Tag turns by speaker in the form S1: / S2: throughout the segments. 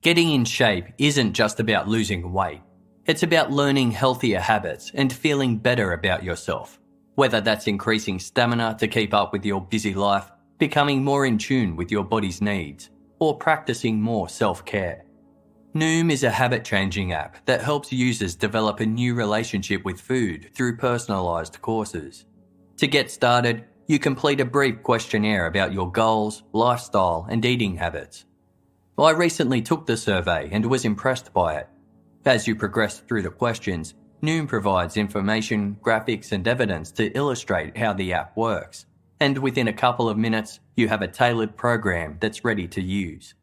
S1: Getting in shape isn't just about losing weight. It's about learning healthier habits and feeling better about yourself. Whether that's increasing stamina to keep up with your busy life, becoming more in tune with your body's needs, or practicing more self-care. Noom is a habit-changing app that helps users develop a new relationship with food through personalised courses. To get started, you complete a brief questionnaire about your goals, lifestyle, and eating habits. I recently took the survey and was impressed by it. As you progress through the questions, Noom provides information, graphics, and evidence to illustrate how the app works. And within a couple of minutes, you have a tailored program that's ready to use.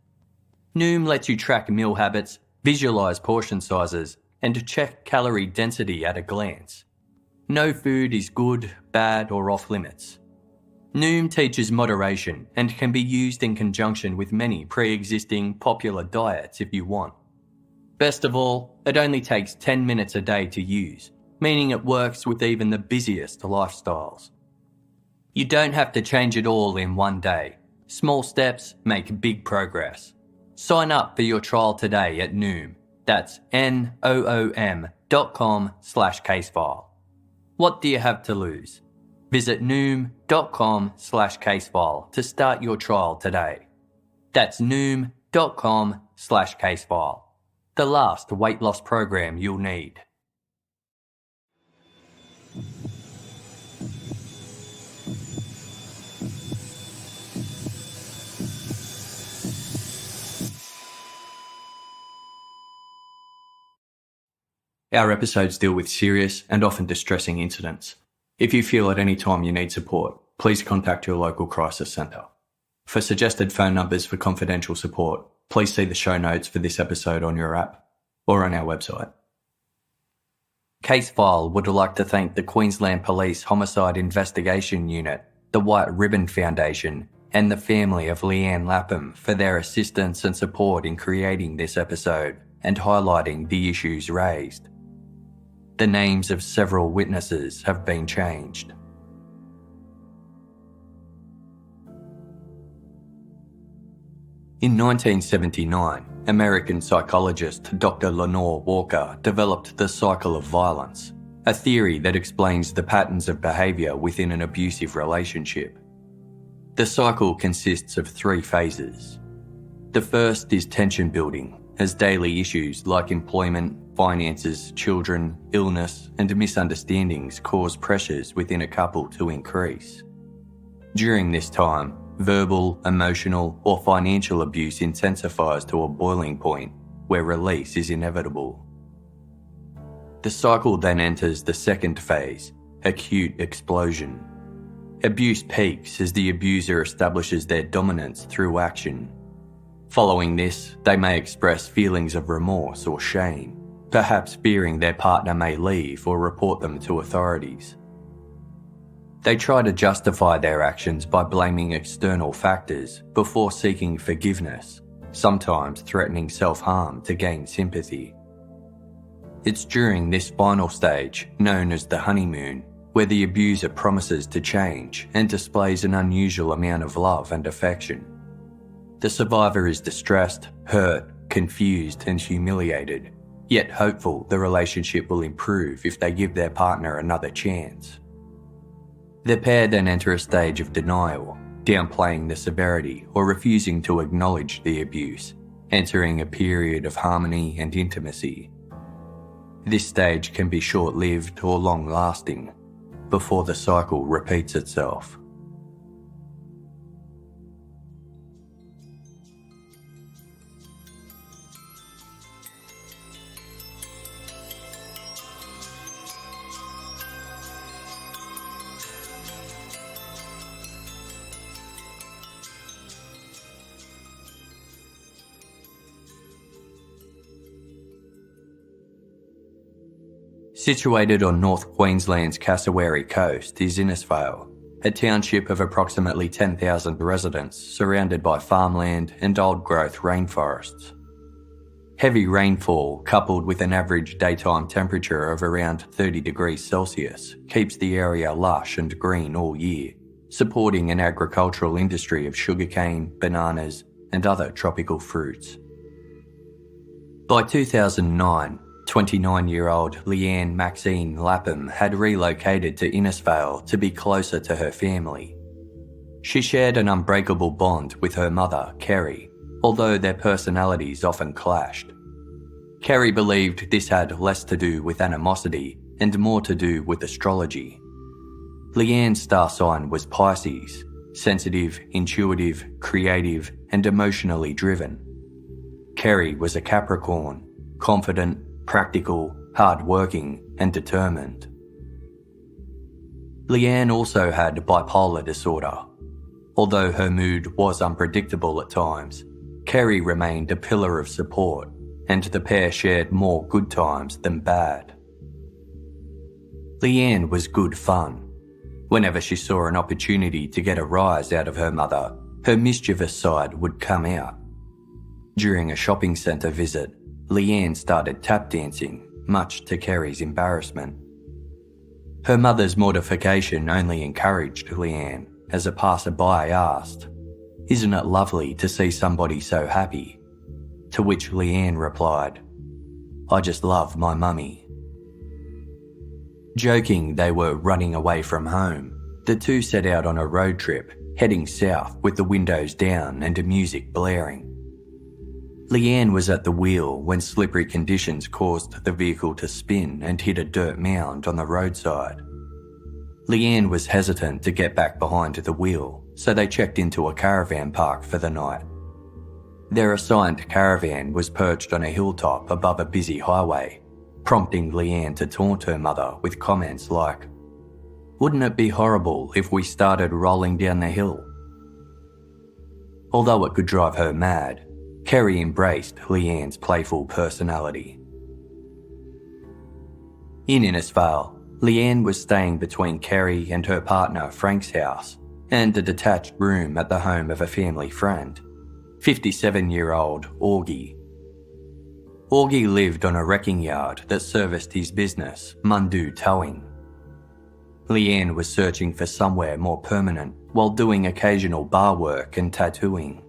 S1: Noom lets you track meal habits, visualise portion sizes, and check calorie density at a glance. No food is good, bad, or off limits. Noom teaches moderation and can be used in conjunction with many pre-existing popular diets if you want. Best of all, it only takes 10 minutes a day to use, meaning it works with even the busiest lifestyles. You don't have to change it all in one day. Small steps make big progress. Sign up for your trial today at Noom. That's noom.com/casefile. What do you have to lose? Visit noom.com/casefile to start your trial today. That's noom.com/casefile. The last weight loss program you'll need. Our episodes deal with serious and often distressing incidents. If you feel at any time you need support, please contact your local crisis centre. For suggested phone numbers for confidential support, please see the show notes for this episode on your app or on our website. Casefile would like to thank the Queensland Police Homicide Investigation Unit, the White Ribbon Foundation, and the family of Leeann Lapham for their assistance and support in creating this episode and highlighting the issues raised. The names of several witnesses have been changed. In 1979, American psychologist Dr. Lenore Walker developed the cycle of violence, a theory that explains the patterns of behaviour within an abusive relationship. The cycle consists of 3 phases. The first is tension building, as daily issues like employment, finances, children, illness, and misunderstandings cause pressures within a couple to increase. During this time, verbal, emotional, or financial abuse intensifies to a boiling point where release is inevitable. The cycle then enters the second phase, acute explosion. Abuse peaks as the abuser establishes their dominance through action. Following this, they may express feelings of remorse or shame, perhaps fearing their partner may leave or report them to authorities. They try to justify their actions by blaming external factors before seeking forgiveness, sometimes threatening self-harm to gain sympathy. It's during this final stage, known as the honeymoon, where the abuser promises to change and displays an unusual amount of love and affection. The survivor is distressed, hurt, confused, and humiliated, yet hopeful the relationship will improve if they give their partner another chance. The pair then enter a stage of denial, downplaying the severity or refusing to acknowledge the abuse, entering a period of harmony and intimacy. This stage can be short-lived or long-lasting, before the cycle repeats itself. Situated on North Queensland's Cassowary coast is Innisfail, a township of approximately 10,000 residents surrounded by farmland and old-growth rainforests. Heavy rainfall, coupled with an average daytime temperature of around 30 degrees Celsius, keeps the area lush and green all year, supporting an agricultural industry of sugarcane, bananas, and other tropical fruits. By 2009, 29-year-old Leeann Maxine Lapham had relocated to Innisfail to be closer to her family. She shared an unbreakable bond with her mother, Kerry, although their personalities often clashed. Kerry believed this had less to do with animosity and more to do with astrology. Leanne's star sign was Pisces, sensitive, intuitive, creative, and emotionally driven. Kerry was a Capricorn, confident, practical, hard-working, and determined. Leanne also had bipolar disorder. Although her mood was unpredictable at times, Kerry remained a pillar of support, and the pair shared more good times than bad. Leanne was good fun. Whenever she saw an opportunity to get a rise out of her mother, her mischievous side would come out. During a shopping centre visit, Leanne started tap dancing, much to Kerry's embarrassment. Her mother's mortification only encouraged Leanne, as a passerby asked, "Isn't it lovely to see somebody so happy?" To which Leanne replied, "I just love my mummy." Joking they were running away from home, the two set out on a road trip, heading south with the windows down and music blaring. Leanne was at the wheel when slippery conditions caused the vehicle to spin and hit a dirt mound on the roadside. Leanne was hesitant to get back behind the wheel, so they checked into a caravan park for the night. Their assigned caravan was perched on a hilltop above a busy highway, prompting Leanne to taunt her mother with comments like, "Wouldn't it be horrible if we started rolling down the hill?" Although it could drive her mad, Kerry embraced Leanne's playful personality. In Innisfail, Leanne was staying between Kerry and her partner Frank's house and a detached room at the home of a family friend, 57-year-old Augie. Augie lived on a wrecking yard that serviced his business, Mundu Towing. Leanne was searching for somewhere more permanent while doing occasional bar work and tattooing.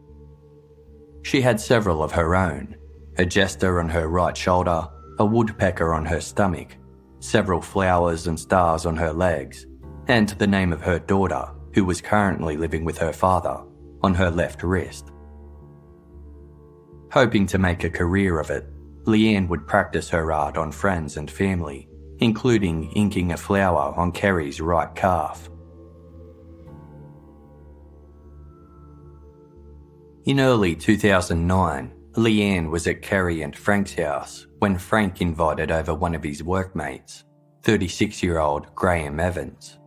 S1: She had several of her own, a jester on her right shoulder, a woodpecker on her stomach, several flowers and stars on her legs, and the name of her daughter, who was currently living with her father, on her left wrist. Hoping to make a career of it, Leanne would practice her art on friends and family, including inking a flower on Kerry's right calf. In early 2009, Leanne was at Kerry and Frank's house when Frank invited over one of his workmates, 36-year-old Graham Evans.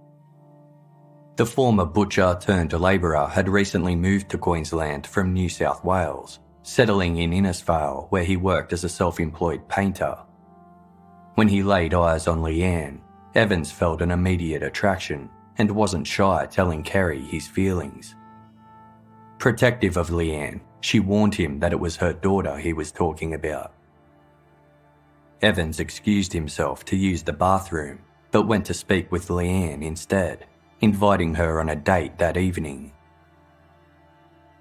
S1: The former butcher turned labourer had recently moved to Queensland from New South Wales, settling in Innisfail where he worked as a self-employed painter. When he laid eyes on Leanne, Evans felt an immediate attraction and wasn't shy telling Kerry his feelings. Protective of Leanne, she warned him that it was her daughter he was talking about. Evans excused himself to use the bathroom, but went to speak with Leanne instead, inviting her on a date that evening.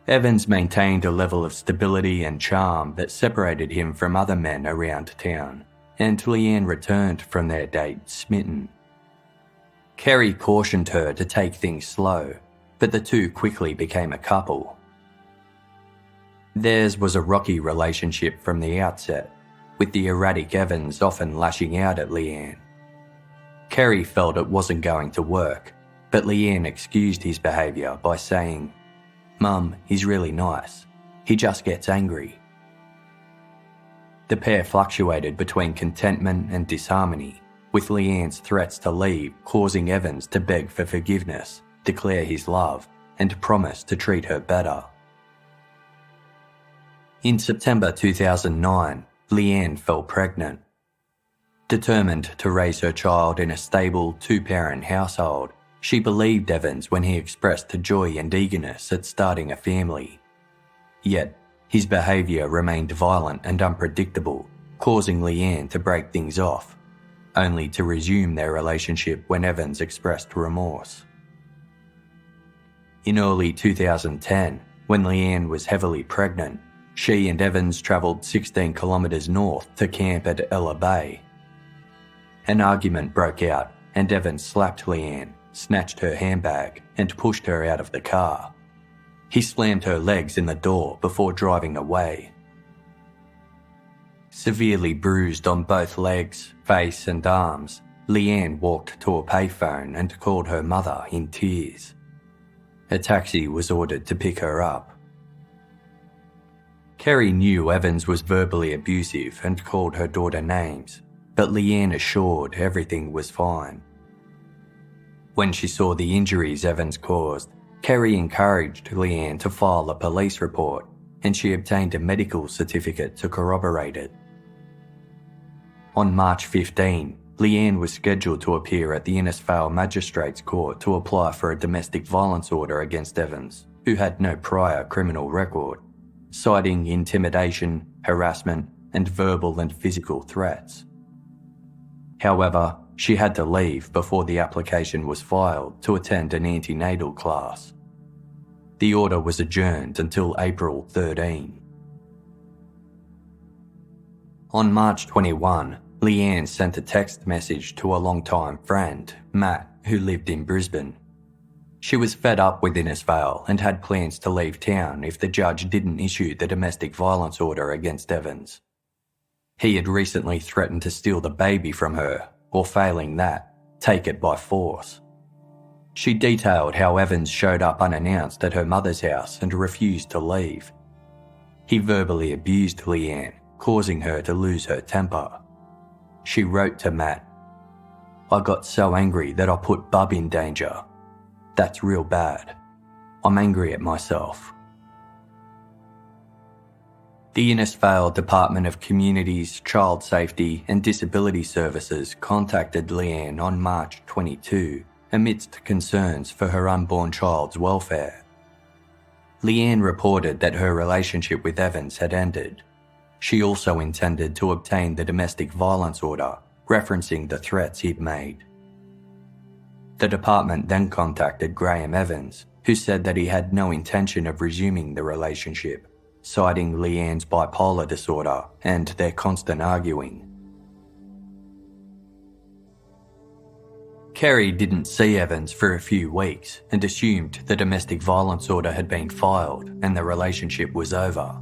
S1: Evans maintained a level of stability and charm that separated him from other men around town, and Leanne returned from their date smitten. Kerry cautioned her to take things slow, but the two quickly became a couple. Theirs was a rocky relationship from the outset, with the erratic Evans often lashing out at Leanne. Kerry felt it wasn't going to work, but Leanne excused his behaviour by saying, "Mum, he's really nice. He just gets angry." The pair fluctuated between contentment and disharmony, with Leanne's threats to leave causing Evans to beg for forgiveness, declare his love, and promise to treat her better. In September 2009, Leanne fell pregnant. Determined to raise her child in a stable two-parent household, she believed Evans when he expressed joy and eagerness at starting a family. Yet, his behaviour remained violent and unpredictable, causing Leanne to break things off, only to resume their relationship when Evans expressed remorse. In early 2010, when Leanne was heavily pregnant, She and Evans travelled 16 kilometres north to camp at Ella Bay. An argument broke out and Evans slapped Leanne, snatched her handbag and pushed her out of the car. He slammed her legs in the door before driving away. Severely bruised on both legs, face and arms, Leanne walked to a payphone and called her mother in tears. A taxi was ordered to pick her up. Kerry knew Evans was verbally abusive and called her daughter names, but Leanne assured everything was fine. When she saw the injuries Evans caused, Kerry encouraged Leanne to file a police report, and she obtained a medical certificate to corroborate it. On March 15, Leanne was scheduled to appear at the Innisfail Magistrates Court to apply for a domestic violence order against Evans, who had no prior criminal record, citing intimidation, harassment, and verbal and physical threats. However, she had to leave before the application was filed to attend an antenatal class. The order was adjourned until April 13. On March 21, Leanne sent a text message to a longtime friend, Matt, who lived in Brisbane. She was fed up with Innisfail and had plans to leave town if the judge didn't issue the domestic violence order against Evans. He had recently threatened to steal the baby from her, or failing that, take it by force. She detailed how Evans showed up unannounced at her mother's house and refused to leave. He verbally abused Leanne, causing her to lose her temper. She wrote to Matt, "I got so angry that I put Bub in danger. That's real bad. I'm angry at myself." The Innisfail Department of Communities, Child Safety and Disability Services contacted Leanne on March 22 amidst concerns for her unborn child's welfare. Leanne reported that her relationship with Evans had ended. She also intended to obtain the domestic violence order, referencing the threats he'd made. The department then contacted Graham Evans, who said that he had no intention of resuming the relationship, citing Leanne's bipolar disorder and their constant arguing. Kerry didn't see Evans for a few weeks and assumed the domestic violence order had been filed and the relationship was over.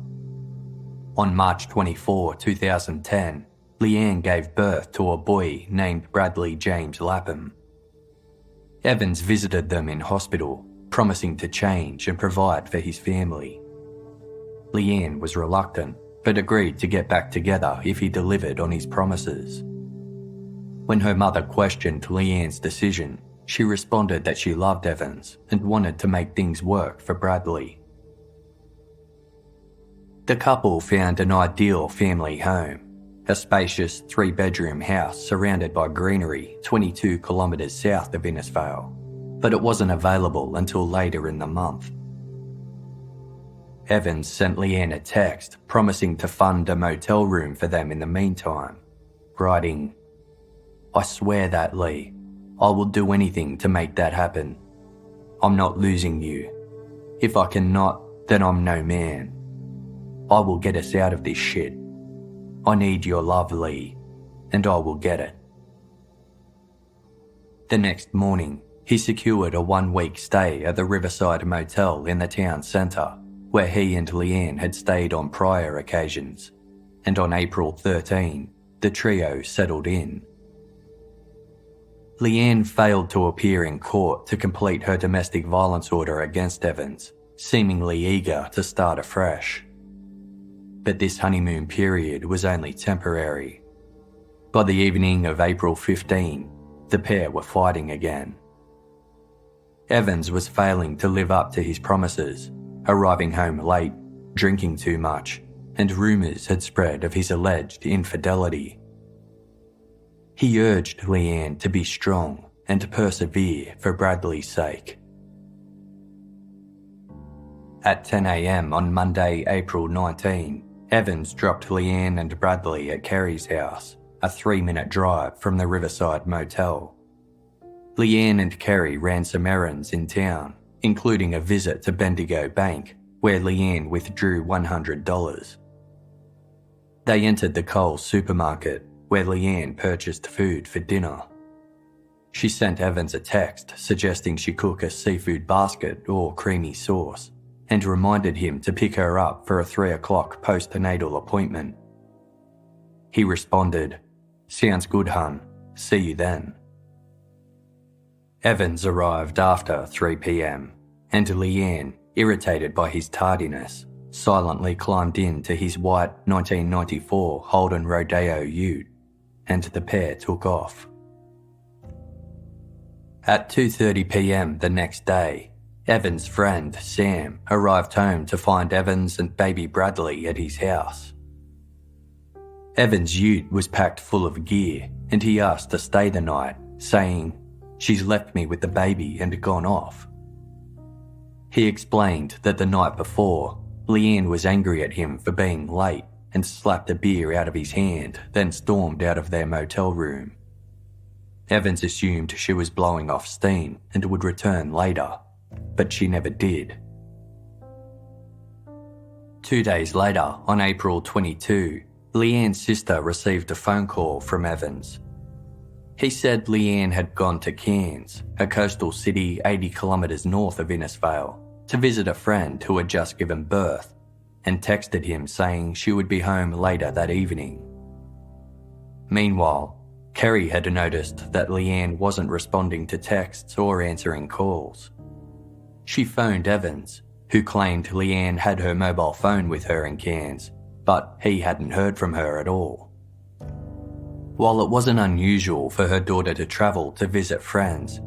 S1: On March 24, 2010, Leanne gave birth to a boy named Bradley James Lapham. Evans visited them in hospital, promising to change and provide for his family. Leanne was reluctant, but agreed to get back together if he delivered on his promises. When her mother questioned Leanne's decision, she responded that she loved Evans and wanted to make things work for Bradley. The couple found an ideal family home, a spacious 3-bedroom house surrounded by greenery 22 kilometres south of Innisfail, but it wasn't available until later in the month. Evans sent Leanne a text promising to fund a motel room for them in the meantime, writing, "I swear that, Lee. I will do anything to make that happen. I'm not losing you. If I cannot, then I'm no man. I will get us out of this shit. I need your love, Lee, and I will get it." The next morning, he secured a 1-week stay at the Riverside Motel in the town centre, where he and Leanne had stayed on prior occasions, and on April 13, the trio settled in. Leanne failed to appear in court to complete her domestic violence order against Evans, seemingly eager to start afresh. But this honeymoon period was only temporary. By the evening of April 15, the pair were fighting again. Evans was failing to live up to his promises, arriving home late, drinking too much, and rumours had spread of his alleged infidelity. He urged Leanne to be strong and persevere for Bradley's sake. At 10 a.m. on Monday, April 19, Evans dropped Leanne and Bradley at Kerry's house, a 3-minute drive from the Riverside Motel. Leanne and Kerry ran some errands in town, including a visit to Bendigo Bank, where Leanne withdrew $100. They entered the Coles supermarket, where Leanne purchased food for dinner. She sent Evans a text suggesting she cook a seafood basket or creamy sauce, and reminded him to pick her up for a 3 o'clock postnatal appointment. He responded, "Sounds good, hun. See you then." Evans arrived after 3 p.m, and Leanne, irritated by his tardiness, silently climbed into his white 1994 Holden Rodeo ute, and the pair took off. At 2:30 p.m. the next day, Evans' friend Sam arrived home to find Evans and baby Bradley at his house. Evans' ute was packed full of gear, and he asked to stay the night, saying, "She's left me with the baby and gone off." He explained that the night before, Leanne was angry at him for being late and slapped a beer out of his hand, then stormed out of their motel room. Evans assumed she was blowing off steam and would return later, but she never did. 2 days later, on April 22, Leanne's sister received a phone call from Evans. He said Leanne had gone to Cairns, a coastal city 80 kilometres north of Innisfail, to visit a friend who had just given birth, and texted him saying she would be home later that evening. Meanwhile, Kerry had noticed that Leanne wasn't responding to texts or answering calls. She phoned Evans, who claimed Leanne had her mobile phone with her in Cairns, but he hadn't heard from her at all. While it wasn't unusual for her daughter to travel to visit friends,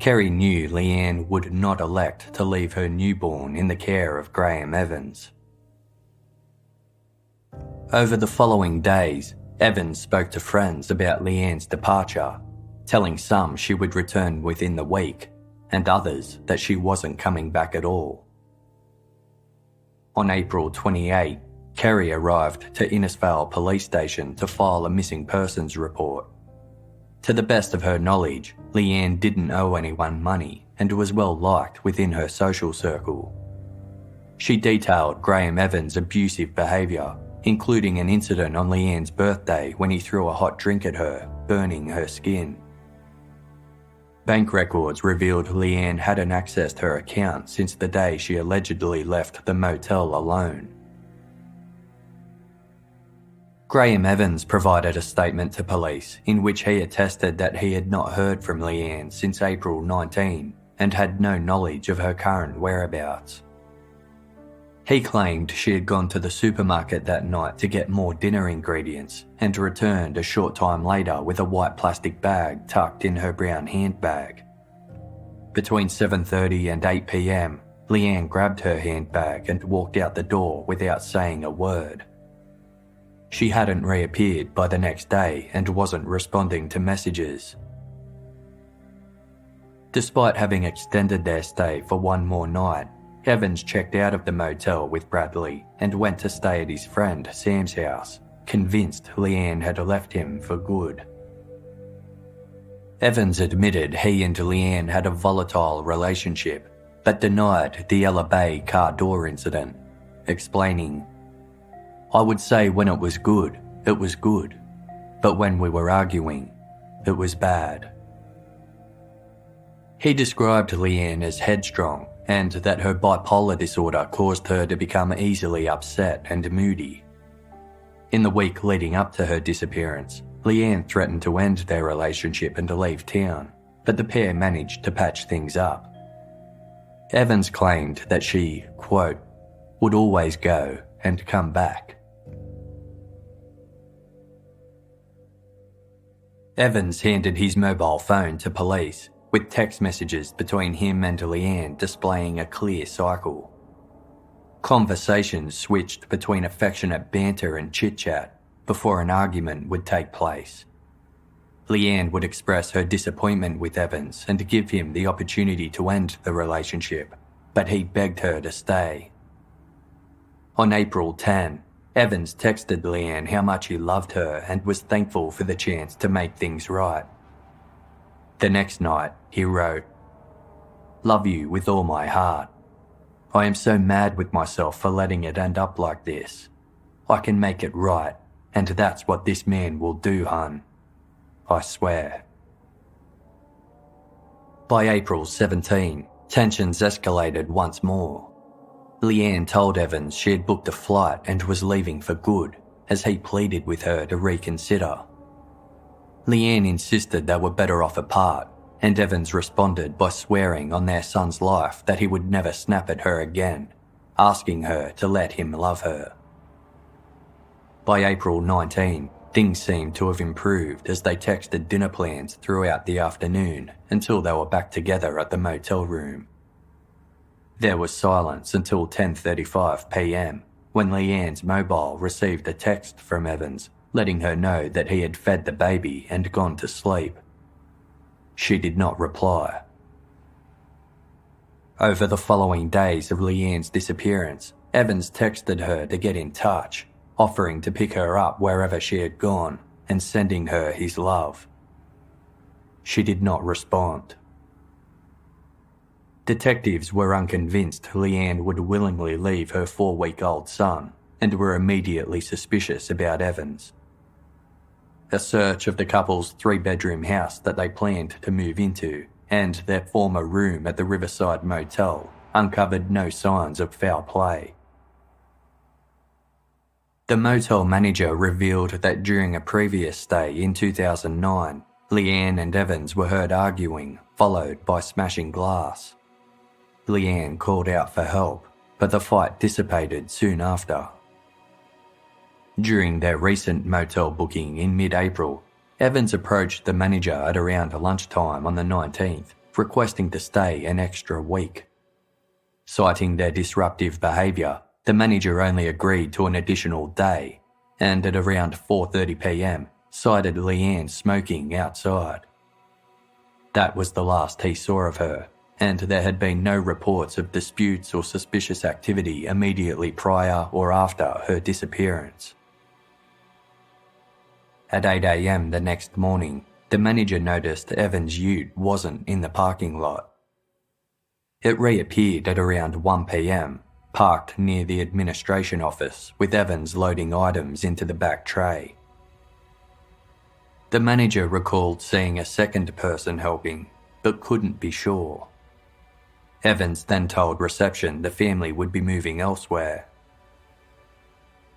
S1: Kerry knew Leanne would not elect to leave her newborn in the care of Graham Evans. Over the following days, Evans spoke to friends about Leanne's departure, telling some she would return within the week, and others that she wasn't coming back at all. On April 28, Kerry arrived to Innisfail police station to file a missing persons report. To the best of her knowledge, Leanne didn't owe anyone money and was well liked within her social circle. She detailed Graham Evans' abusive behaviour, including an incident on Leanne's birthday when he threw a hot drink at her, burning her skin. Bank records revealed Leanne hadn't accessed her account since the day she allegedly left the motel alone. Graham Evans provided a statement to police in which he attested that he had not heard from Leanne since April 19 and had no knowledge of her current whereabouts. He claimed she had gone to the supermarket that night to get more dinner ingredients and returned a short time later with a white plastic bag tucked in her brown handbag. Between 7:30 and 8 p.m, Leanne grabbed her handbag and walked out the door without saying a word. She hadn't reappeared by the next day and wasn't responding to messages. Despite having extended their stay for one more night, Evans checked out of the motel with Bradley and went to stay at his friend Sam's house, convinced Leanne had left him for good. Evans admitted he and Leanne had a volatile relationship, but denied the Ella Bay car door incident, explaining, "I would say when it was good, but when we were arguing, it was bad." He described Leanne as headstrong and that her bipolar disorder caused her to become easily upset and moody. In the week leading up to her disappearance, Leanne threatened to end their relationship and to leave town, but the pair managed to patch things up. Evans claimed that she, quote, "would always go and come back." Evans handed his mobile phone to police, with text messages between him and Leanne displaying a clear cycle. Conversations switched between affectionate banter and chit-chat before an argument would take place. Leanne would express her disappointment with Evans and give him the opportunity to end the relationship, but he begged her to stay. On April 10, Evans texted Leanne how much he loved her and was thankful for the chance to make things right. The next night, he wrote, "Love you with all my heart. I am so mad with myself for letting it end up like this. I can make it right, and that's what this man will do, hun. I swear. By April 17, tensions escalated once more. Leanne told Evans she had booked a flight and was leaving for good, as he pleaded with her to reconsider. Leanne insisted they were better off apart, and Evans responded by swearing on their son's life that he would never snap at her again, asking her to let him love her. By April 19, things seemed to have improved as they texted dinner plans throughout the afternoon until they were back together at the motel room. There was silence until 10:35 p.m, when Leanne's mobile received a text from Evans letting her know that he had fed the baby and gone to sleep. She did not reply. Over the following days of Leanne's disappearance, Evans texted her to get in touch, offering to pick her up wherever she had gone and sending her his love. She did not respond. Detectives were unconvinced Leanne would willingly leave her 4-week-old son and were immediately suspicious about Evans. A search of the couple's 3-bedroom house that they planned to move into and their former room at the Riverside Motel uncovered no signs of foul play. The motel manager revealed that during a previous stay in 2009, Leanne and Evans were heard arguing, followed by smashing glass. Leanne called out for help, but the fight dissipated soon after. During their recent motel booking in mid-April, Evans approached the manager at around lunchtime on the 19th, requesting to stay an extra week. Citing their disruptive behaviour, the manager only agreed to an additional day, and at around 4:30 p.m, cited Leanne smoking outside. That was the last he saw of her, and there had been no reports of disputes or suspicious activity immediately prior or after her disappearance. At 8 a.m. the next morning, the manager noticed Evans' ute wasn't in the parking lot. It reappeared at around 1 p.m, parked near the administration office with Evans loading items into the back tray. The manager recalled seeing a second person helping, but couldn't be sure. Evans then told reception the family would be moving elsewhere.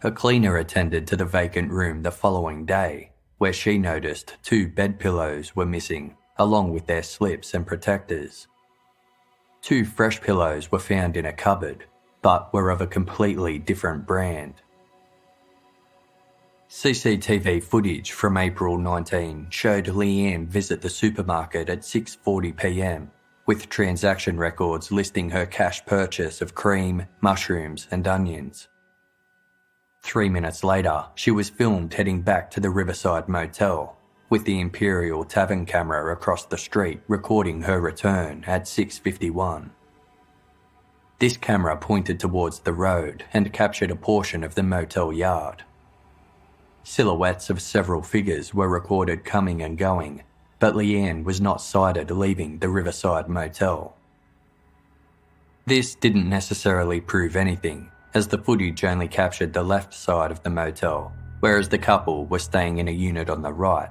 S1: A cleaner attended to the vacant room the following day, where she noticed 2 bed pillows were missing, along with their slips and protectors. 2 fresh pillows were found in a cupboard, but were of a completely different brand. CCTV footage from April 19 showed Leanne visit the supermarket at 6:40 p.m, with transaction records listing her cash purchase of cream, mushrooms and onions. 3 minutes later, she was filmed heading back to the Riverside Motel, with the Imperial Tavern camera across the street recording her return at 6:51. This camera pointed towards the road and captured a portion of the motel yard. Silhouettes of several figures were recorded coming and going, but Leanne was not sighted leaving the Riverside Motel. This didn't necessarily prove anything, as the footage only captured the left side of the motel, whereas the couple were staying in a unit on the right.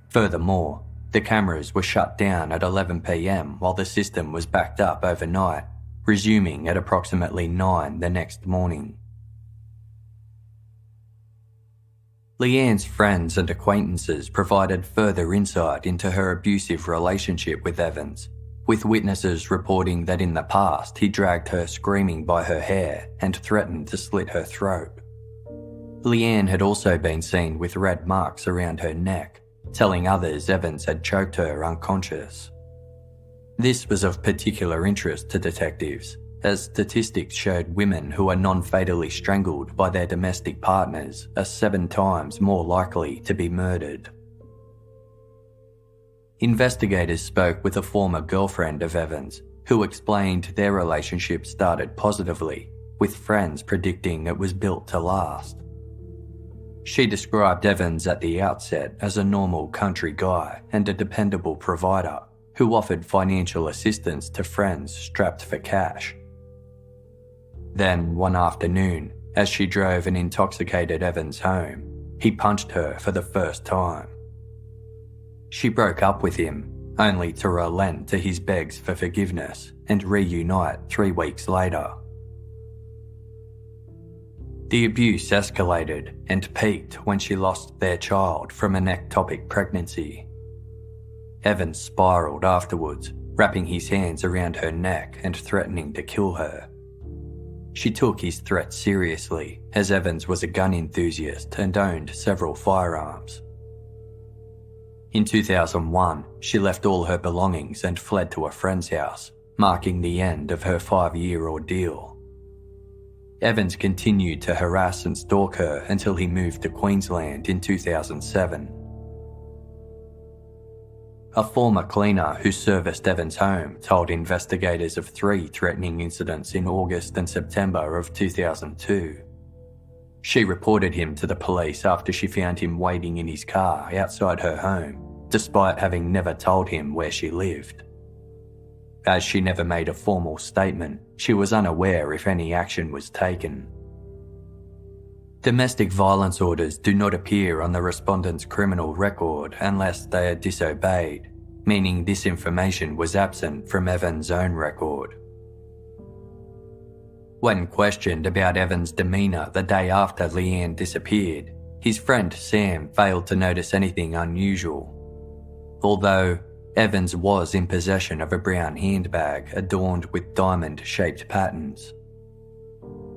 S1: Furthermore, the cameras were shut down at 11 p.m. while the system was backed up overnight, resuming at approximately 9 the next morning. Leanne's friends and acquaintances provided further insight into her abusive relationship with Evans, with witnesses reporting that in the past he dragged her screaming by her hair and threatened to slit her throat. Leanne had also been seen with red marks around her neck, telling others Evans had choked her unconscious. This was of particular interest to detectives, as statistics showed women who are non-fatally strangled by their domestic partners are 7 times more likely to be murdered. Investigators spoke with a former girlfriend of Evans, who explained their relationship started positively, with friends predicting it was built to last. She described Evans at the outset as a normal country guy and a dependable provider who offered financial assistance to friends strapped for cash. Then, one afternoon, as she drove an intoxicated Evans home, he punched her for the first time. She broke up with him, only to relent to his begs for forgiveness and reunite 3 weeks later. The abuse escalated and peaked when she lost their child from an ectopic pregnancy. Evans spiralled afterwards, wrapping his hands around her neck and threatening to kill her. She took his threat seriously, as Evans was a gun enthusiast and owned several firearms. In 2001, she left all her belongings and fled to a friend's house, marking the end of her 5-year ordeal. Evans continued to harass and stalk her until he moved to Queensland in 2007. A former cleaner who serviced Evans' home told investigators of 3 threatening incidents in August and September of 2002. She reported him to the police after she found him waiting in his car outside her home, despite having never told him where she lived. As she never made a formal statement, she was unaware if any action was taken. Domestic violence orders do not appear on the respondent's criminal record unless they are disobeyed, meaning this information was absent from Evans' own record. When questioned about Evans' demeanour the day after Leanne disappeared, his friend Sam failed to notice anything unusual. Although Evans was in possession of a brown handbag adorned with diamond-shaped patterns.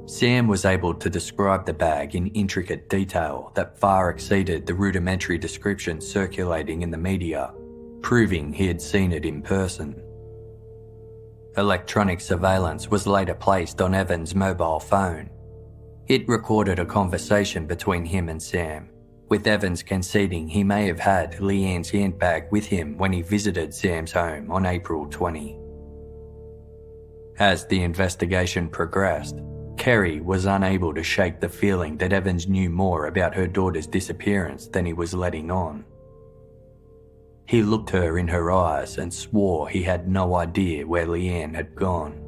S1: Sam was able to describe the bag in intricate detail that far exceeded the rudimentary description circulating in the media, proving he had seen it in person. Electronic surveillance was later placed on Evans' mobile phone. It recorded a conversation between him and Sam, with Evans conceding he may have had Leanne's handbag with him when he visited Sam's home on April 20. As the investigation progressed, Kerry was unable to shake the feeling that Evans knew more about her daughter's disappearance than he was letting on. He looked her in her eyes and swore he had no idea where Leanne had gone.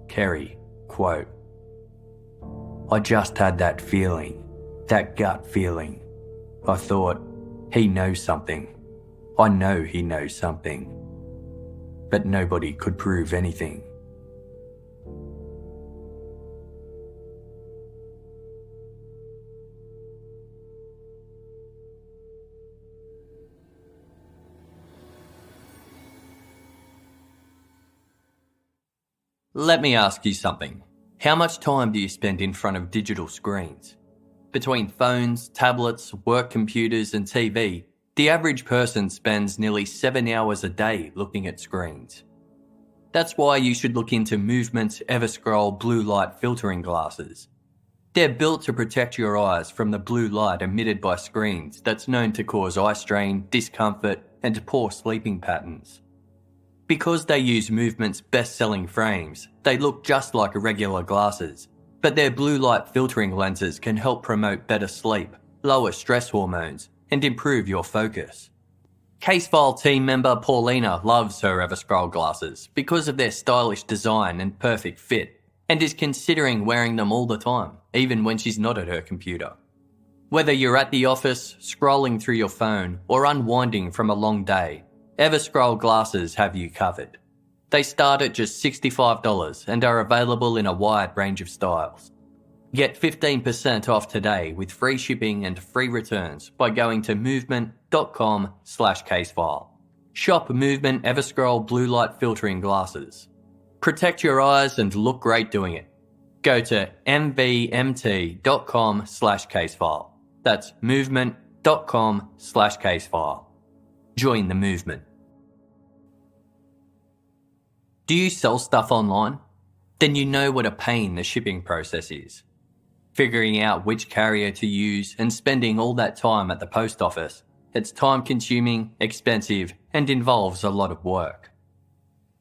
S1: Kerry, quote, "I just had that feeling. That gut feeling. I thought, he knows something. I know he knows something. But nobody could prove anything." Let me ask you something. How much time do you spend in front of digital screens? Between phones, tablets, work computers and TV, the average person spends nearly 7 hours a day looking at screens. That's why you should look into Movement's Everscroll blue light filtering glasses. They're built to protect your eyes from the blue light emitted by screens that's known to cause eye strain, discomfort and poor sleeping patterns. Because they use Movement's best-selling frames, they look just like regular glasses, but their blue light filtering lenses can help promote better sleep, lower stress hormones, and improve your focus. Casefile team member Paulina loves her Everscroll glasses because of their stylish design and perfect fit, and is considering wearing them all the time, even when she's not at her computer. Whether you're at the office, scrolling through your phone, or unwinding from a long day, Everscroll glasses have you covered. They start at just $65 and are available in a wide range of styles. Get 15% off today with free shipping and free returns by going to movement.com/casefile. Shop Movement Everscroll blue light filtering glasses. Protect your eyes and look great doing it. Go to mvmt.com/casefile. That's movement.com/casefile. Join the movement. Do you sell stuff online? Then you know what a pain the shipping process is. Figuring out which carrier to use and spending all that time at the post office, it's time-consuming, expensive, and involves a lot of work.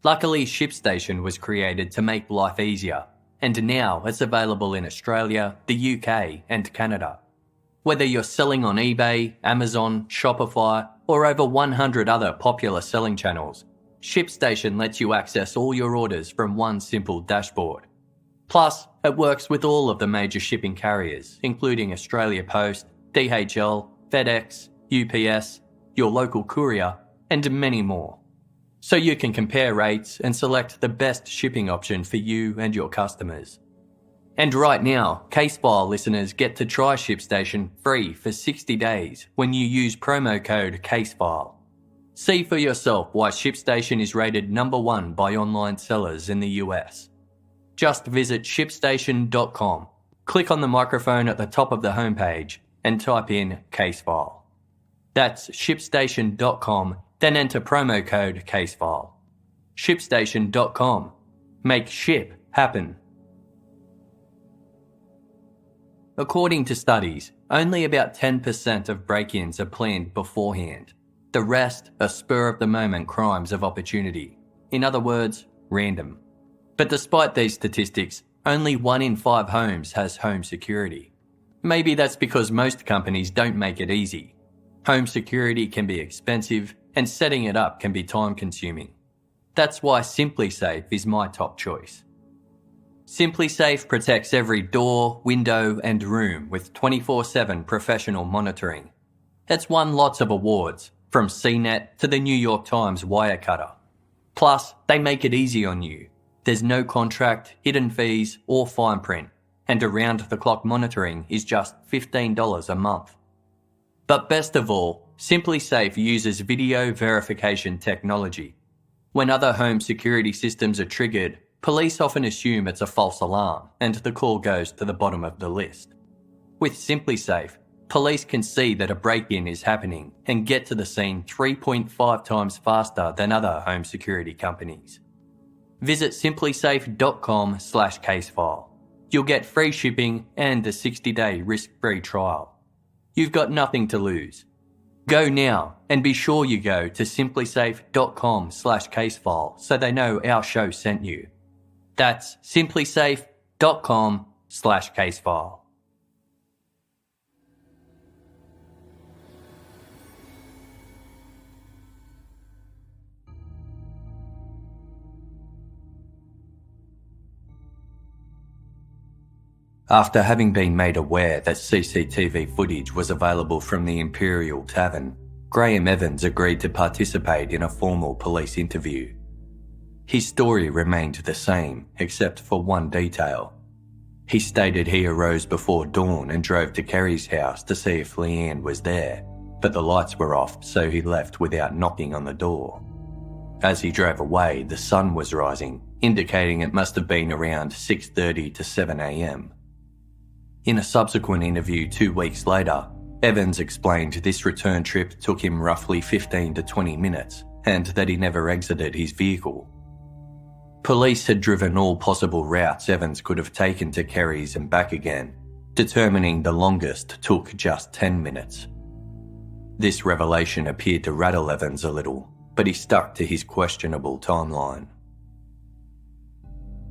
S1: Luckily, ShipStation was created to make life easier, and now it's available in Australia, the UK, and Canada. Whether you're selling on eBay, Amazon, Shopify, or over 100 other popular selling channels, ShipStation lets you access all your orders from one simple dashboard. Plus, it works with all of the major shipping carriers, including Australia Post, DHL, FedEx, UPS, your local courier, and many more. So you can compare rates and select the best shipping option for you and your customers. And right now, Casefile listeners get to try ShipStation free for 60 days when you use promo code Casefile. See for yourself why ShipStation is rated #1 by online sellers in the US. Just visit ShipStation.com, click on the microphone at the top of the homepage, and type in Casefile. That's ShipStation.com, then enter promo code Casefile. ShipStation.com. Make ship happen. According to studies, only about 10% of break-ins are planned beforehand. The rest are spur-of-the-moment crimes of opportunity. In other words, random. But despite these statistics, only 1 in 5 homes has home security. Maybe that's because most companies don't make it easy. Home security can be expensive, and setting it up can be time-consuming. That's why SimpliSafe is my top choice. SimpliSafe protects every door, window, and room with 24/7 professional monitoring. It's won lots of awards, from CNET to the New York Times Wirecutter. Plus, they make it easy on you. There's no contract, hidden fees, or fine print, and around-the-clock monitoring is just $15 a month. But best of all, SimpliSafe uses video verification technology. When other home security systems are triggered, police often assume it's a false alarm and the call goes to the bottom of the list. With SimpliSafe, police can see that a break-in is happening and get to the scene 3.5 times faster than other home security companies. Visit simplisafe.com/casefile. You'll get free shipping and a 60-day risk-free trial. You've got nothing to lose. Go now and be sure you go to simplisafe.com/casefile so they know our show sent you. That's simplisafe.com/casefile. After having been made aware that CCTV footage was available from the Imperial Tavern, Graham Evans agreed to participate in a formal police interview. His story remained the same, except for one detail. He stated he arose before dawn and drove to Kerry's house to see if Leanne was there, but the lights were off, so he left without knocking on the door. As he drove away, the sun was rising, indicating it must have been around 6:30 to 7 a.m. In a subsequent interview 2 weeks later, Evans explained this return trip took him roughly 15 to 20 minutes and that he never exited his vehicle. Police had driven all possible routes Evans could have taken to Kerry's and back again, determining the longest took just 10 minutes. This revelation appeared to rattle Evans a little, but he stuck to his questionable timeline.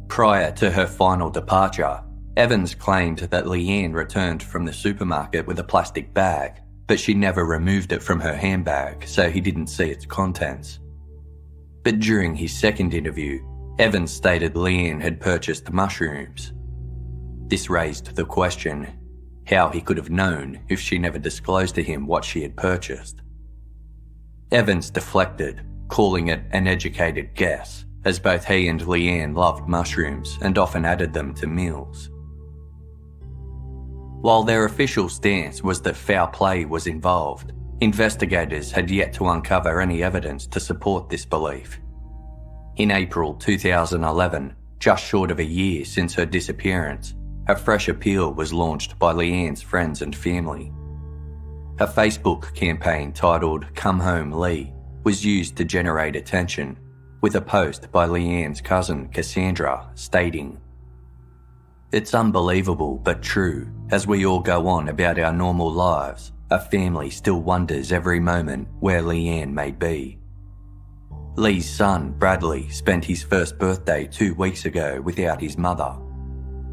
S1: Prior to her final departure, Evans claimed that Leanne returned from the supermarket with a plastic bag, but she never removed it from her handbag, so he didn't see its contents. But during his second interview, Evans stated Leanne had purchased mushrooms. This raised the question how he could have known if she never disclosed to him what she had purchased. Evans deflected, calling it an educated guess, as both he and Leanne loved mushrooms and often added them to meals. While their official stance was that foul play was involved, investigators had yet to uncover any evidence to support this belief. In April 2011, just short of a year since her disappearance, a fresh appeal was launched by Leanne's friends and family. A Facebook campaign titled "Come Home Lee" was used to generate attention, with a post by Leanne's cousin Cassandra stating, "It's unbelievable but true. As we all go on about our normal lives, a family still wonders every moment where Leanne may be." Lee's son, Bradley, spent his first birthday 2 weeks ago without his mother.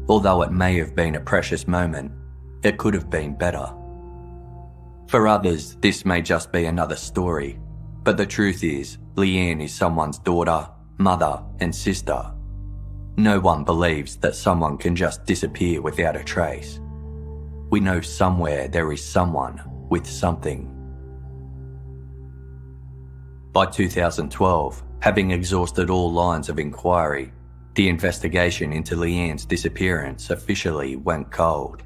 S1: Although it may have been a precious moment, it could have been better. For others, this may just be another story, but the truth is, Leanne is someone's daughter, mother, and sister. No one believes that someone can just disappear without a trace. We know somewhere there is someone with something. By 2012, having exhausted all lines of inquiry, the investigation into Leanne's disappearance officially went cold.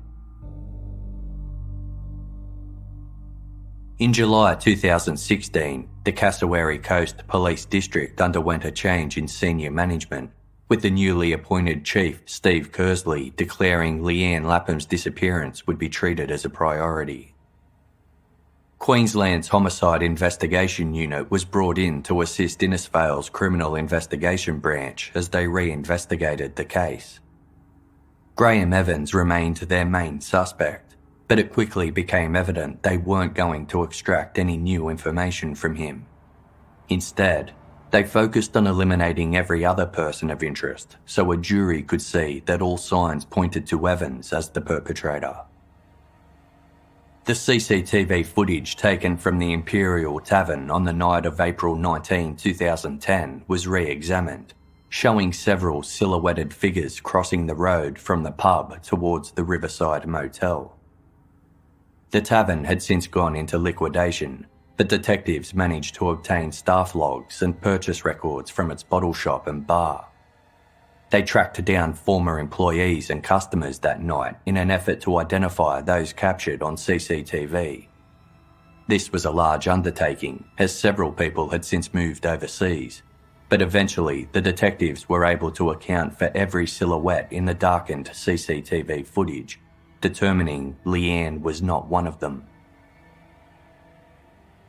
S1: In July 2016, the Cassowary Coast Police District underwent a change in senior management, with the newly appointed Chief Steve Kersley declaring Leeann Lapham's disappearance would be treated as a priority. Queensland's Homicide Investigation Unit was brought in to assist Innisfail's Criminal Investigation Branch as they re-investigated the case. Graham Evans remained their main suspect, but it quickly became evident they weren't going to extract any new information from him. Instead, they focused on eliminating every other person of interest so a jury could see that all signs pointed to Evans as the perpetrator. The CCTV footage taken from the Imperial Tavern on the night of April 19, 2010 was re-examined, showing several silhouetted figures crossing the road from the pub towards the Riverside Motel. The tavern had since gone into liquidation, but detectives managed to obtain staff logs and purchase records from its bottle shop and bar. They tracked down former employees and customers that night in an effort to identify those captured on CCTV. This was a large undertaking, as several people had since moved overseas, but eventually the detectives were able to account for every silhouette in the darkened CCTV footage, determining Leanne was not one of them.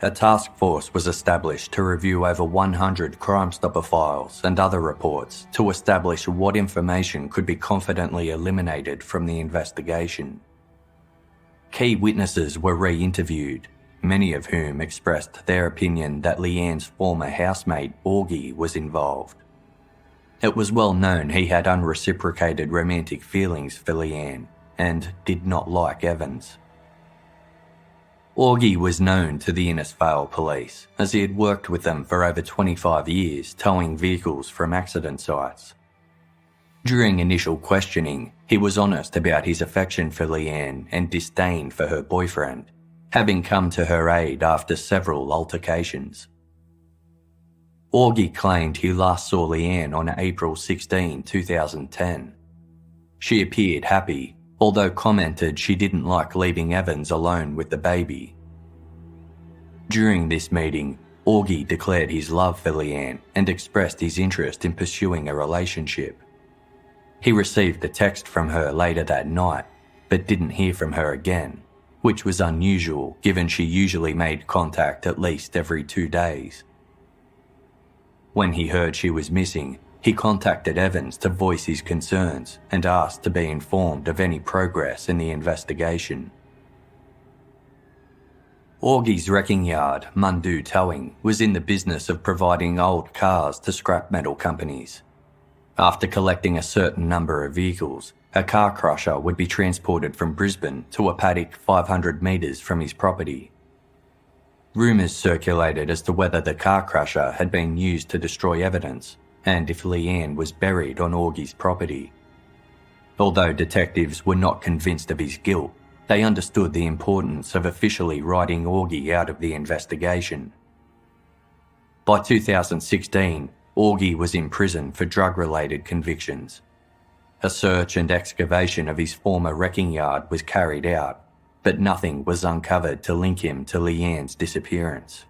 S1: A task force was established to review over 100 Crime Stopper files and other reports to establish what information could be confidently eliminated from the investigation. Key witnesses were re-interviewed, many of whom expressed their opinion that Leanne's former housemate Augie was involved. It was well known he had unreciprocated romantic feelings for Leanne and did not like Evans. Augie was known to the Innisfail police, as he had worked with them for over 25 years towing vehicles from accident sites. During initial questioning, he was honest about his affection for Leanne and disdain for her boyfriend, having come to her aid after several altercations. Augie claimed he last saw Leanne on April 16, 2010. She appeared happy, although commented she didn't like leaving Evans alone with the baby. During this meeting, Augie declared his love for Leanne and expressed his interest in pursuing a relationship. He received a text from her later that night, but didn't hear from her again, which was unusual given she usually made contact at least every 2 days. When he heard she was missing, he contacted Evans to voice his concerns and asked to be informed of any progress in the investigation. Augie's wrecking yard, Mundu Towing, was in the business of providing old cars to scrap metal companies. After collecting a certain number of vehicles, a car crusher would be transported from Brisbane to a paddock 500 metres from his property. Rumours circulated as to whether the car crusher had been used to destroy evidence, and if Leanne was buried on Augie's property. Although detectives were not convinced of his guilt, they understood the importance of officially writing Augie out of the investigation. By 2016, Augie was in prison for drug-related convictions. A search and excavation of his former wrecking yard was carried out, but nothing was uncovered to link him to Leanne's disappearance.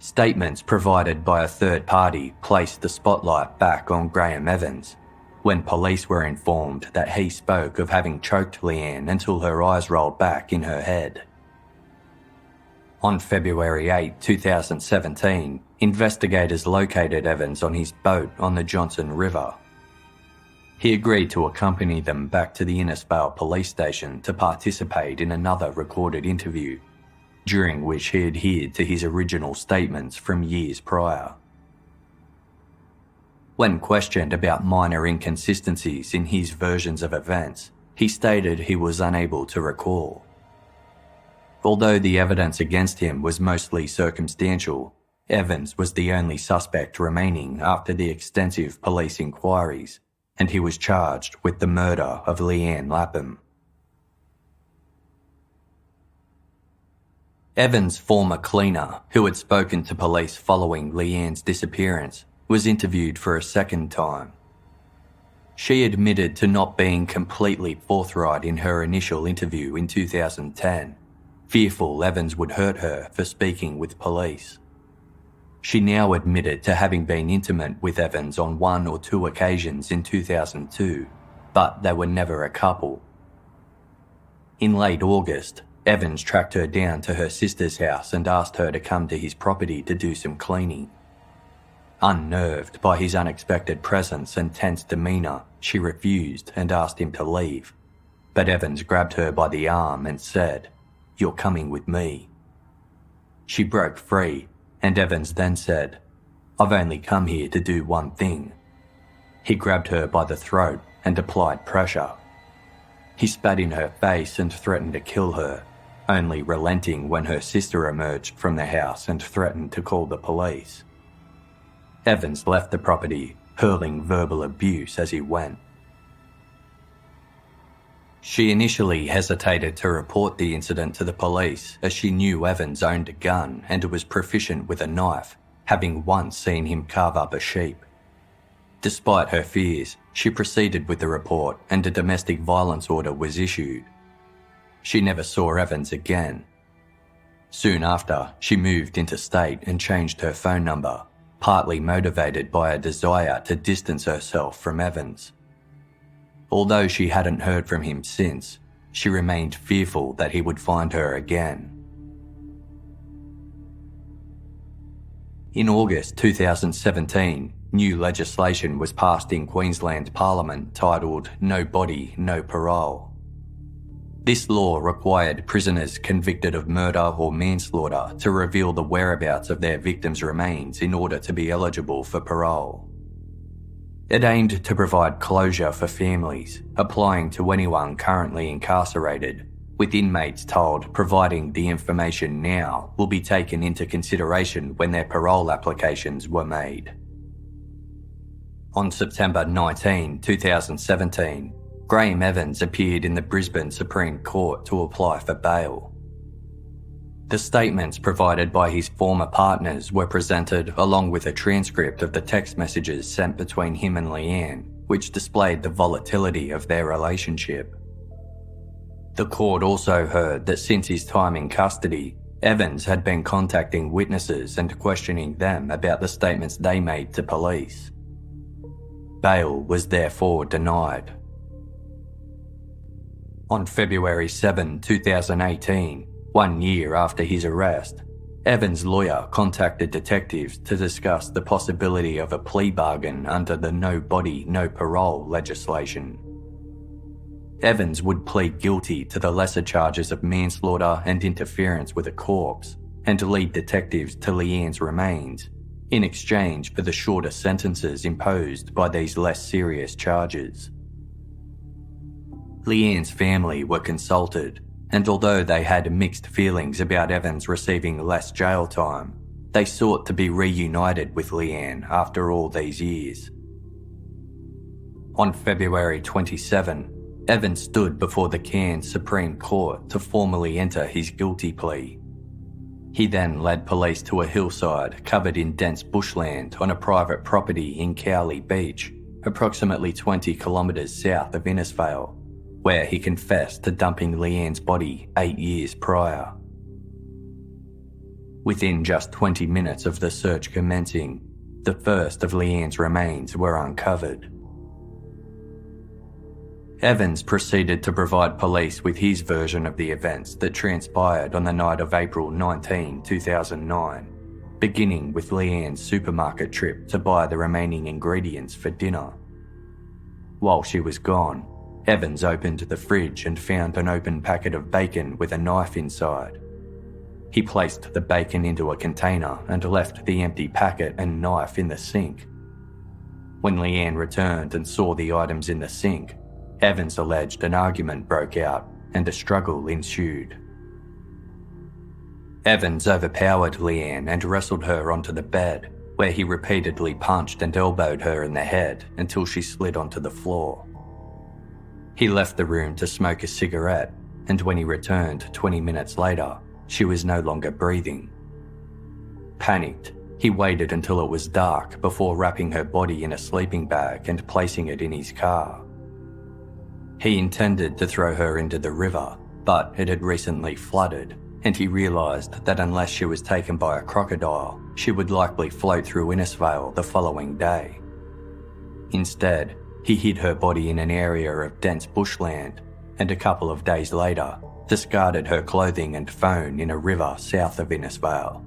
S1: Statements provided by a third party placed the spotlight back on Graham Evans, when police were informed that he spoke of having choked Leanne until her eyes rolled back in her head. On February 8, 2017, investigators located Evans on his boat on the Johnson River. He agreed to accompany them back to the Innisfail police station to participate in another recorded interview, during which he adhered to his original statements from years prior. When questioned about minor inconsistencies in his versions of events, he stated he was unable to recall. Although the evidence against him was mostly circumstantial, Evans was the only suspect remaining after the extensive police inquiries, and he was charged with the murder of Leeann Lapham. Evans' former cleaner, who had spoken to police following Leanne's disappearance, was interviewed for a second time. She admitted to not being completely forthright in her initial interview in 2010, fearful Evans would hurt her for speaking with police. She now admitted to having been intimate with Evans on 1 or 2 occasions in 2002, but they were never a couple. In late August, Evans tracked her down to her sister's house and asked her to come to his property to do some cleaning. Unnerved by his unexpected presence and tense demeanour, she refused and asked him to leave, but Evans grabbed her by the arm and said, "You're coming with me." She broke free, and Evans then said, "I've only come here to do one thing." He grabbed her by the throat and applied pressure. He spat in her face and threatened to kill her, only relenting when her sister emerged from the house and threatened to call the police. Evans left the property, hurling verbal abuse as he went. She initially hesitated to report the incident to the police as she knew Evans owned a gun and was proficient with a knife, having once seen him carve up a sheep. Despite her fears, she proceeded with the report and a domestic violence order was issued. She never saw Evans again. Soon after, she moved interstate and changed her phone number, partly motivated by a desire to distance herself from Evans. Although she hadn't heard from him since, she remained fearful that he would find her again. In August 2017, new legislation was passed in Queensland Parliament titled No Body, No Parole. This law required prisoners convicted of murder or manslaughter to reveal the whereabouts of their victims' remains in order to be eligible for parole. It aimed to provide closure for families, applying to anyone currently incarcerated, with inmates told providing the information now will be taken into consideration when their parole applications were made. On September 19, 2017, Graham Evans appeared in the Brisbane Supreme Court to apply for bail. The statements provided by his former partners were presented along with a transcript of the text messages sent between him and Leanne, which displayed the volatility of their relationship. The court also heard that since his time in custody, Evans had been contacting witnesses and questioning them about the statements they made to police. Bail was therefore denied. On February 7, 2018, 1 year after his arrest, Evans' lawyer contacted detectives to discuss the possibility of a plea bargain under the No Body, No Parole legislation. Evans would plead guilty to the lesser charges of manslaughter and interference with a corpse, and lead detectives to Leanne's remains, in exchange for the shorter sentences imposed by these less serious charges. Leanne's family were consulted, and although they had mixed feelings about Evans receiving less jail time, they sought to be reunited with Leanne after all these years. On February 27, Evans stood before the Cairns Supreme Court to formally enter his guilty plea. He then led police to a hillside covered in dense bushland on a private property in Cowley Beach, approximately 20 kilometres south of Innisfail, where he confessed to dumping Leanne's body 8 years prior. Within just 20 minutes of the search commencing, the first of Leanne's remains were uncovered. Evans proceeded to provide police with his version of the events that transpired on the night of April 19, 2009, beginning with Leanne's supermarket trip to buy the remaining ingredients for dinner. While she was gone, Evans opened the fridge and found an open packet of bacon with a knife inside. He placed the bacon into a container and left the empty packet and knife in the sink. When Leanne returned and saw the items in the sink, Evans alleged an argument broke out and a struggle ensued. Evans overpowered Leanne and wrestled her onto the bed, where he repeatedly punched and elbowed her in the head until she slid onto the floor. He left the room to smoke a cigarette, and when he returned 20 minutes later, she was no longer breathing. Panicked, he waited until it was dark before wrapping her body in a sleeping bag and placing it in his car. He intended to throw her into the river, but it had recently flooded, and he realised that unless she was taken by a crocodile, she would likely float through Innisfail the following day. Instead, he hid her body in an area of dense bushland, and a couple of days later, discarded her clothing and phone in a river south of Innisfail.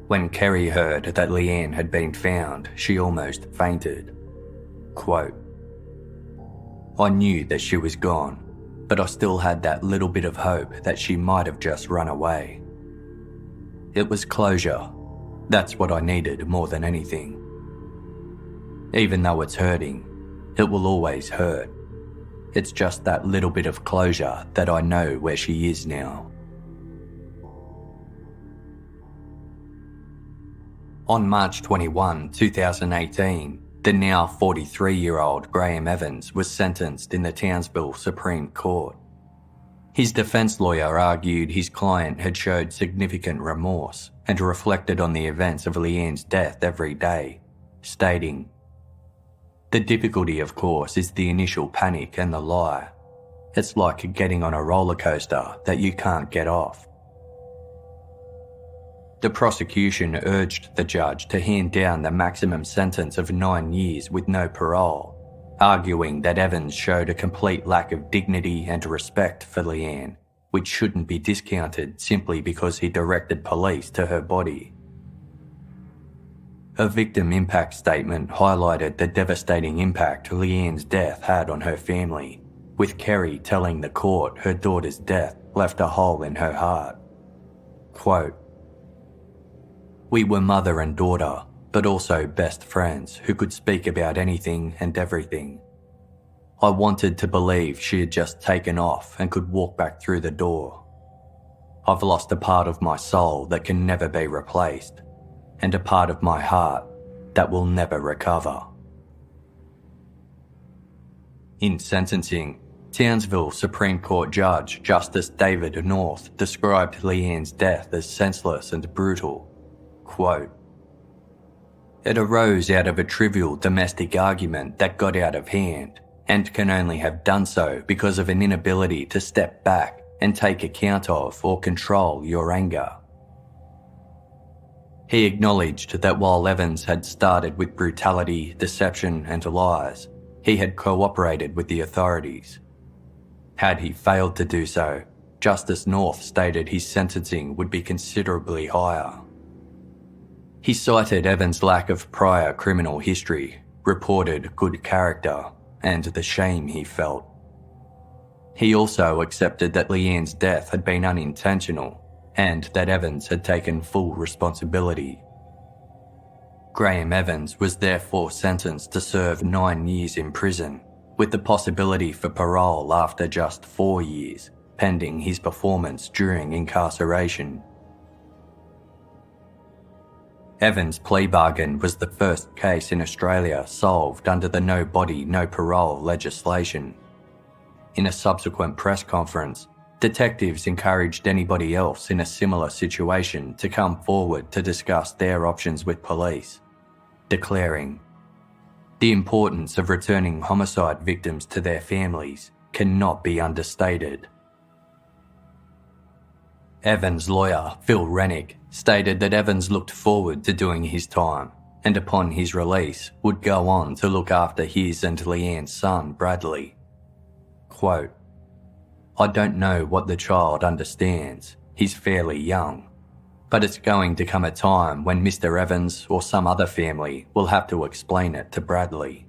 S1: When Kerry heard that Leanne had been found, she almost fainted. Quote, "I knew that she was gone, but I still had that little bit of hope that she might have just run away. It was closure. That's what I needed more than anything. Even though it's hurting, it will always hurt. It's just that little bit of closure that I know where she is now." On March 21, 2018, the now 43-year-old Graham Evans was sentenced in the Townsville Supreme Court. His defence lawyer argued his client had showed significant remorse and reflected on the events of Leanne's death every day, stating, "The difficulty, of course, is the initial panic and the lie. It's like getting on a roller coaster that you can't get off." The prosecution urged the judge to hand down the maximum sentence of 9 years with no parole, arguing that Evans showed a complete lack of dignity and respect for Leanne, which shouldn't be discounted simply because he directed police to her body. A victim impact statement highlighted the devastating impact Leanne's death had on her family, with Kerry telling the court her daughter's death left a hole in her heart. Quote, "We were mother and daughter, but also best friends who could speak about anything and everything. I wanted to believe she had just taken off and could walk back through the door. I've lost a part of my soul that can never be replaced, and a part of my heart that will never recover." In sentencing, Townsville Supreme Court Judge Justice David North described Leanne's death as senseless and brutal. Quote, "It arose out of a trivial domestic argument that got out of hand and can only have done so because of an inability to step back and take account of or control your anger." He acknowledged that while Evans had started with brutality, deception and lies, he had cooperated with the authorities. Had he failed to do so, Justice North stated his sentencing would be considerably higher. He cited Evans' lack of prior criminal history, reported good character, and the shame he felt. He also accepted that Leanne's death had been unintentional and that Evans had taken full responsibility. Graham Evans was therefore sentenced to serve 9 years in prison, with the possibility for parole after just 4 years, pending his performance during incarceration. Evans' plea bargain was the first case in Australia solved under the no body, no parole legislation. In a subsequent press conference, detectives encouraged anybody else in a similar situation to come forward to discuss their options with police, declaring, "The importance of returning homicide victims to their families cannot be understated." Evans' lawyer, Phil Rennick, stated that Evans looked forward to doing his time and upon his release would go on to look after his and Leanne's son, Bradley. Quote, "I don't know what the child understands, he's fairly young, but it's going to come a time when Mr. Evans or some other family will have to explain it to Bradley."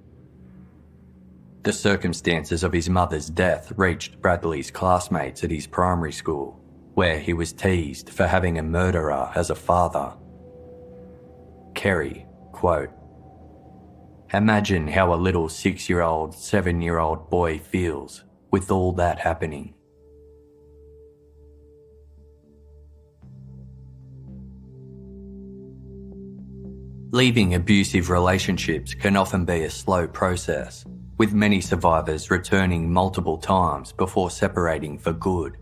S1: The circumstances of his mother's death reached Bradley's classmates at his primary school, where he was teased for having a murderer as a father. Kerry, quote, "Imagine how a little 6-year-old, 7-year-old boy feels with all that happening." Leaving abusive relationships can often be a slow process, with many survivors returning multiple times before separating for good.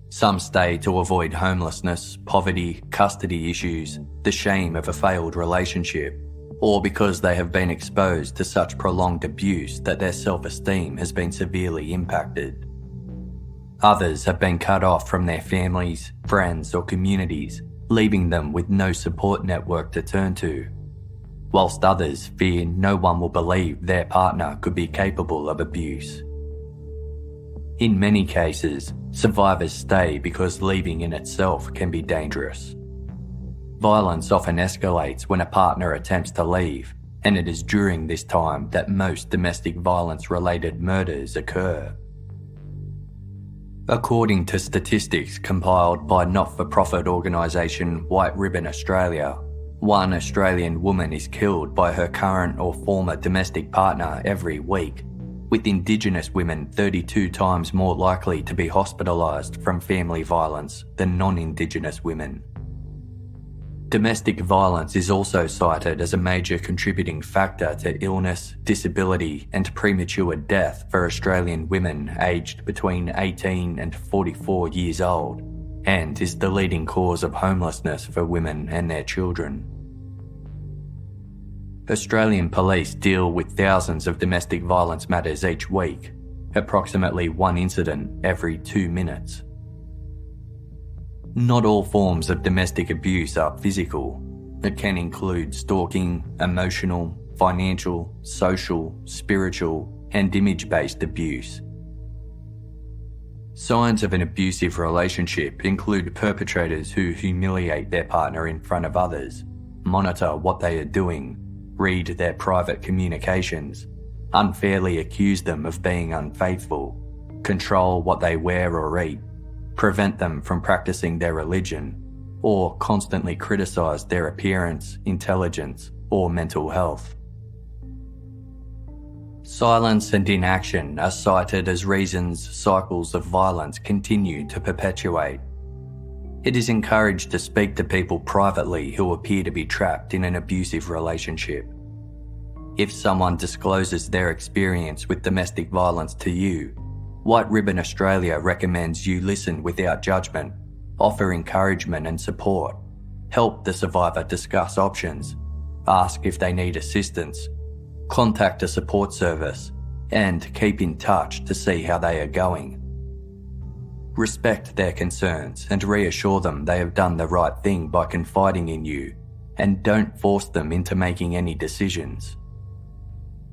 S1: Some stay to avoid homelessness, poverty, custody issues, the shame of a failed relationship, or because they have been exposed to such prolonged abuse that their self-esteem has been severely impacted. Others have been cut off from their families, friends, or communities, leaving them with no support network to turn to, whilst others fear no one will believe their partner could be capable of abuse. In many cases, survivors stay because leaving in itself can be dangerous. Violence often escalates when a partner attempts to leave, and it is during this time that most domestic violence-related murders occur. According to statistics compiled by not-for-profit organisation White Ribbon Australia, one Australian woman is killed by her current or former domestic partner every week, with Indigenous women 32 times more likely to be hospitalised from family violence than non-Indigenous women. Domestic violence is also cited as a major contributing factor to illness, disability and premature death for Australian women aged between 18 and 44 years old, and is the leading cause of homelessness for women and their children. Australian police deal with thousands of domestic violence matters each week, approximately one incident every 2 minutes. Not all forms of domestic abuse are physical. It can include stalking, emotional, financial, social, spiritual, and image-based abuse. Signs of an abusive relationship include perpetrators who humiliate their partner in front of others, monitor what they are doing, read their private communications, unfairly accuse them of being unfaithful, control what they wear or eat, prevent them from practicing their religion, or constantly criticise their appearance, intelligence, or mental health. Silence and inaction are cited as reasons cycles of violence continue to perpetuate. It is encouraged to speak to people privately who appear to be trapped in an abusive relationship. If someone discloses their experience with domestic violence to you, White Ribbon Australia recommends you listen without judgment, offer encouragement and support, help the survivor discuss options, ask if they need assistance, contact a support service, and keep in touch to see how they are going. Respect their concerns and reassure them they have done the right thing by confiding in you, and don't force them into making any decisions.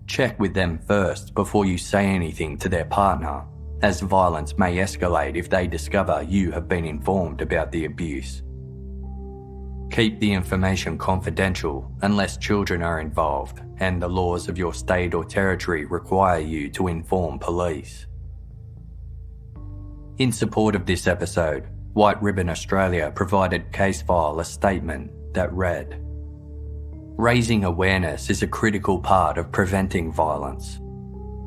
S1: Check with them first before you say anything to their partner, as violence may escalate if they discover you have been informed about the abuse. Keep the information confidential unless children are involved and the laws of your state or territory require you to inform police. In support of this episode, White Ribbon Australia provided Casefile a statement that read, "Raising awareness is a critical part of preventing violence.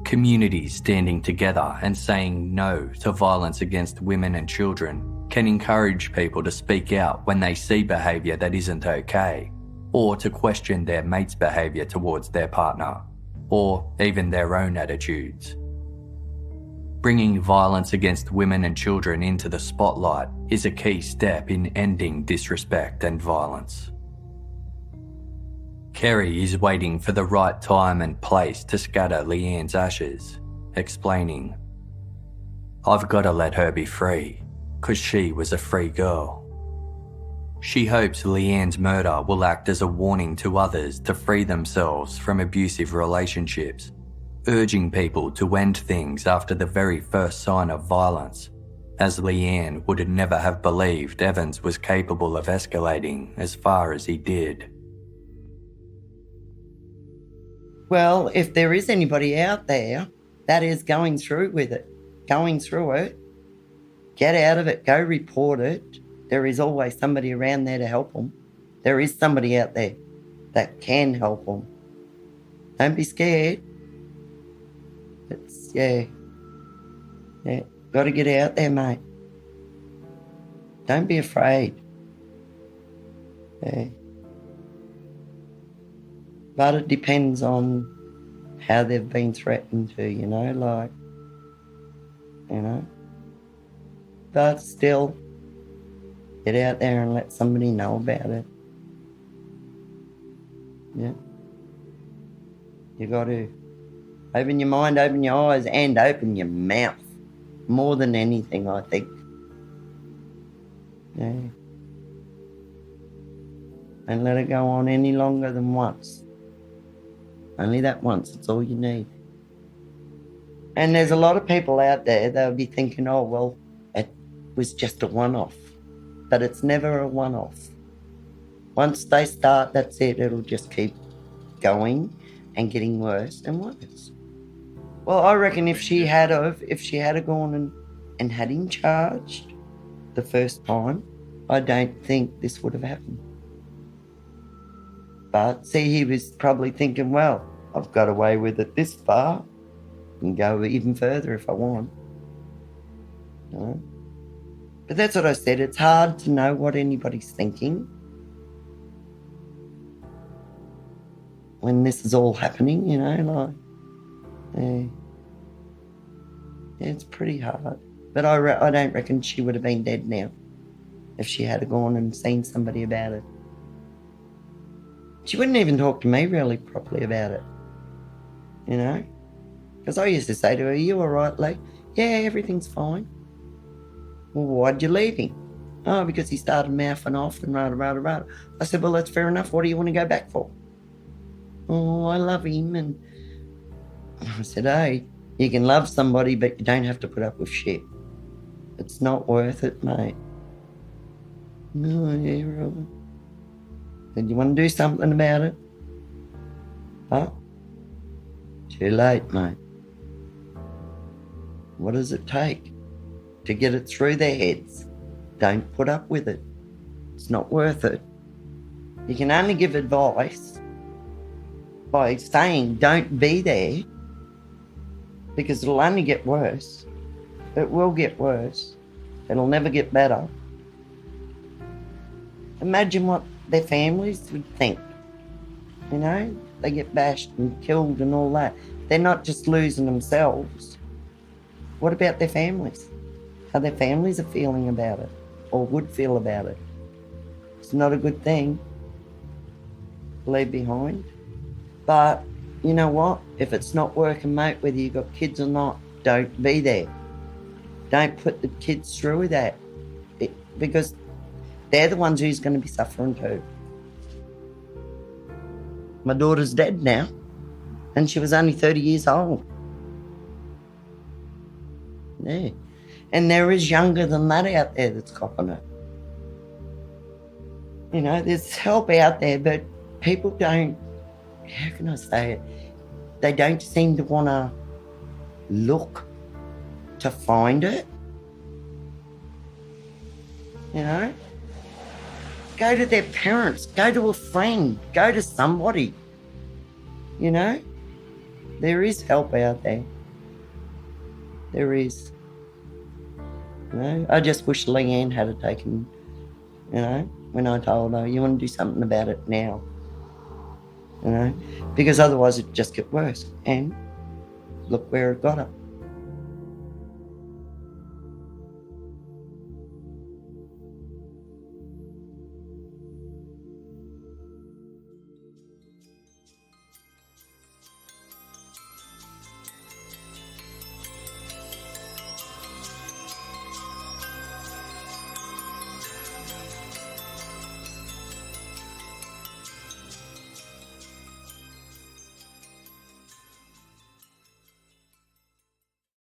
S1: Communities standing together and saying no to violence against women and children can encourage people to speak out when they see behaviour that isn't okay, or to question their mate's behaviour towards their partner, or even their own attitudes. Bringing violence against women and children into the spotlight is a key step in ending disrespect and violence." Kerry is waiting for the right time and place to scatter Leanne's ashes, explaining, "I've got to let her be free, 'cause she was a free girl." She hopes Leanne's murder will act as a warning to others to free themselves from abusive relationships, urging people to end things after the very first sign of violence, as Leanne would never have believed Evans was capable of escalating as far as he did.
S2: Well, if there is anybody out there that is going through it, get out of it, go report it. There is always somebody around there to help them. There is somebody out there that can help them. Don't be scared. Yeah, got to get out there, mate. Don't be afraid. Yeah. But it depends on how they've been threatened to, you know. But still, get out there and let somebody know about it. Yeah. You got to open your mind, open your eyes, and open your mouth. More than anything, I think. Yeah. Don't let it go on any longer than once. Only that once, it's all you need. And there's a lot of people out there, they'll be thinking, oh, well, it was just a one-off. But it's never a one-off. Once they start, that's it. It'll just keep going and getting worse and worse. Well, I reckon if she had gone and had him charged the first time, I don't think this would have happened. But see, he was probably thinking, well, I've got away with it this far. I can go even further if I want. You know? But that's what I said. It's hard to know what anybody's thinking when this is all happening, you know, it's pretty hard. But I don't reckon she would have been dead now if she had gone and seen somebody about it. She wouldn't even talk to me really properly about it, you know, because I used to say to her, you all right, Lee? Yeah, everything's fine. Well, why'd you leave him? Oh, because he started mouthing off and rah. I said, well, that's fair enough. What do you want to go back for? Oh, I love him. And I said, hey, you can love somebody, but you don't have to put up with shit. It's not worth it, mate. No, yeah, Robin. Said, you want to do something about it? Huh? Too late, mate. What does it take to get it through their heads? Don't put up with it. It's not worth it. You can only give advice by saying don't be there, because it'll only get worse. It will get worse. It'll never get better. Imagine what their families would think. You know, they get bashed and killed and all that. They're not just losing themselves. What about their families? How their families are feeling about it, or would feel about it. It's not a good thing to leave behind. But you know what? If it's not working, mate, whether you've got kids or not, don't be there. Don't put the kids through that, because they're the ones who's going to be suffering too. My daughter's dead now, and she was only 30 years old. Yeah. And there is younger than that out there that's copping it. You know, there's help out there, but people don't, how can I say it? They don't seem to want to look to find it. You know? Go to their parents, go to a friend, go to somebody. You know? There is help out there. There is. You know? I just wish Leanne had taken, you know, when I told her, you want to do something about it now. You know? Because otherwise it'd just get worse. And look where it got her.